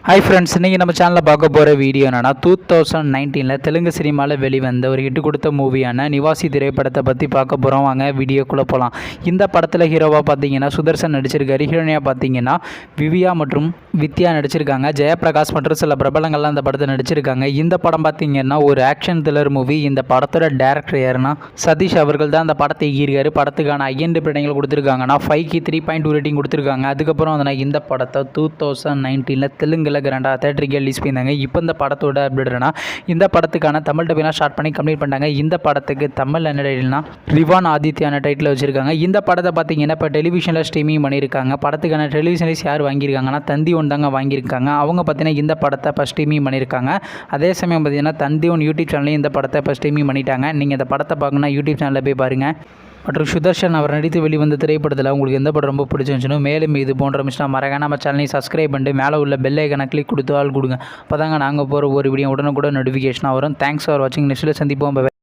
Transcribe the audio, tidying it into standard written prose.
Hi friends, இன்றைக்கி நம்ம சேனலில் பார்க்க போகிற வீடியோ என்னென்னா 2019 தெலுங்கு சினிமாவில் வெளிவந்த ஒரு ஹிட்டு கொடுத்த மூவியான நிவாசி திரைப்படத்தை பற்றி பார்க்க போகிறோம். வாங்க வீடியோக்குள்ளே போகலாம். இந்த படத்தில் ஹீரோவாக பார்த்தீங்கன்னா சுதர்சன் நடிச்சிருக்காரு. ஹீரோனியாக பார்த்தீங்கன்னா விவியா மற்றும் வித்யா நடிச்சிருக்காங்க. ஜெயபிரகாஷ் மற்றும் சில பிரபலங்கள்லாம் இந்த படத்தை நடிச்சிருக்காங்க. இந்த படம் பார்த்தீங்கன்னா ஒரு ஆக்ஷன் த்ரில்லர் மூவி. இந்த படத்தோட டேரக்டர் யாருன்னா சதீஷ் அவர்கள் தான் அந்த படத்தை இயக்கியிருக்காரு. படத்துக்கான IMDb ரேட்டிங் கொடுத்துருக்காங்கன்னா 5க்கு 3.2 ரேட்டிங் கொடுத்துருக்காங்க. அதுக்கப்புறம் வந்து இந்த படத்தை 2019 தெலுங்குல கிராண்டாக தேட்டருக்கு ரிலீஸ் பண்ணியிருந்தாங்க. இப்போ இந்த படத்தோட அப்டேட்னா இந்த படத்துக்கான தமிழ் டப்பிங்லாம் ஸ்டார்ட் பண்ணி கம்ப்ளீட் பண்ணிட்டாங்க. இந்த படத்துக்கு தமிழ் என்ன டைட்டில்னா ரிவான் ஆதித்யான டைட்டில் வச்சிருக்காங்க. இந்த படத்தை பார்த்தீங்கன்னா இப்போ டெலிவிஷனில் ஸ்ட்ரீமிங் பண்ணியிருக்காங்க. படத்துக்கான டெலிவிஷன்ஸ் யார் வாங்கியிருக்காங்கன்னா தந்தி ஒன் தாங்க வாங்கியிருக்காங்க. அவங்க பார்த்தீங்கன்னா இந்த படத்தை இப்போ ஸ்ட்ரீமிங் பண்ணியிருக்காங்க. அதே சமயம் பார்த்தீங்கன்னா தந்தி ஒன் யூடியூப் சேனல்லையும் இந்த படத்தை இப்போ ஸ்ட்ரீமிங் பண்ணிட்டாங்க. நீங்கள் இந்த படத்தை பார்க்கணுன்னா யூடியூப் சேனலில் போய் பாருங்கள். மற்றும் சுதர்ஷன் அவர் நடித்து வெளிவந்த திரைப்படத்தில் உங்களுக்கு எந்த படம் ரொம்ப பிடிச்சிருந்துச்சுன்னு மேலும் இது போன்ற மிஸ்டா மறக்காம நம்ம சேனலை சப்ஸ்கிரைப் பண்ணிட்டு மேலே உள்ள பெல் ஐக்கனை கிளிக் கொடுத்து ஆள் கொடுங்க. அப்போ தாங்க நாங்கள் போகிற ஒரு வீடியோ உடனுக்குடன் நோட்டிஃபிகேஷனாக வரும். தேங்க்ஸ் ஃபார் வாட்சிங். நெக்ஸ்ட்டில் சந்திப்போம்.